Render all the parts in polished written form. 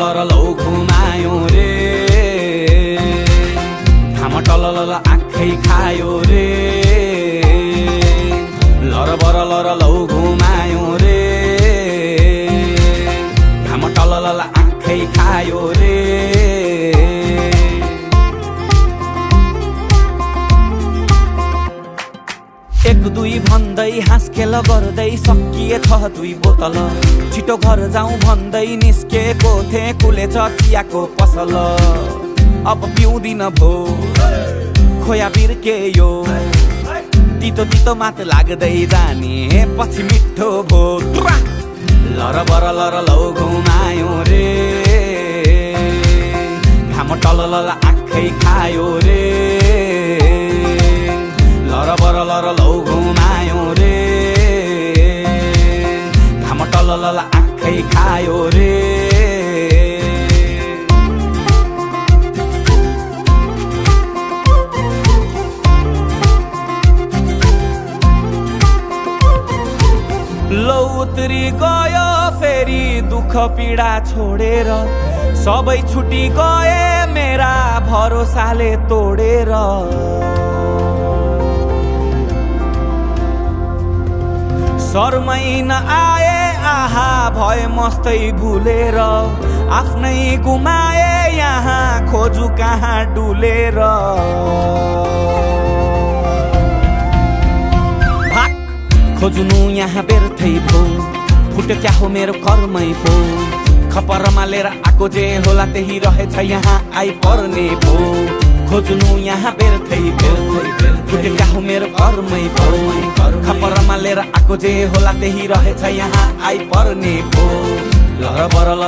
lot लौ घुमायो रे घाम टलल आँखै खायो रे लर लौ घुमायो रे घाम टलल आँखै खायो रे एक दुई भन्दै हाँस खेल गर्दै सकिएछ दुई बोतल छिटो घर जाउँ भन्दै निस्केको थिएँ खुलेछ चियाको पसल अब पिउँदिन भो खोया बिर्केयो तितो तितो मात लाग्दै जाने पछि मिठो भो लर लौ घुमायो रे घाम टलल आँखै खायो रे लर लौ घुमायो रे घाम टलल आँखै खायो रे लौ उत्तरी गयो फेरि दुःख पीडा छोडेर सबै छुटी गए मेरा भरोसाले तोडेर शर्मै नआए आहा भए मस्तै भुलेर आफ्नै गुमाए यहाँ खोजु कहाँ डुलेर खोज्नु यहाँ बेर्थै भो फुट्यो क्या हो मेरो कर्मै भो खपरमा लिएर आएको जे होला त्यही रहेछ यहाँ आइपर्ने भो खोज्नु यहाँ बेर्थै भो फुट्यो क्या हो मेरो कर्मै भो खपरमा लिएर आएको जे होला त्यही रहेछ यहाँ आइपर्ने भो लर बर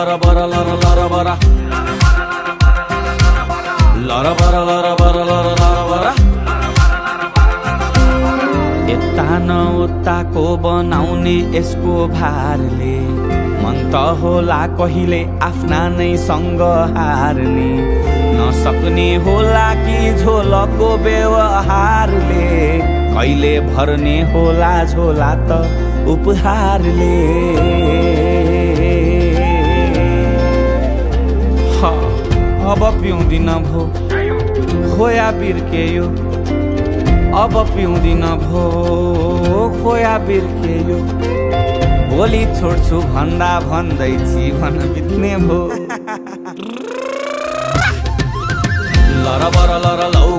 यता न उताको बनाउने यसको भारले मन त होला कहिले आफ्ना नै सँग हार्ने नसक्ने होला कि झोलको व्यवहारले कहिले भर्ने होला झोला त उपहारले अब पिउँदिन भो खोया बिर्केयो अब पिउँदिन भो खोया बिर्केयो भोलि छोड्छु भन्दा भन्दै जीवन बित्ने भो लर लौ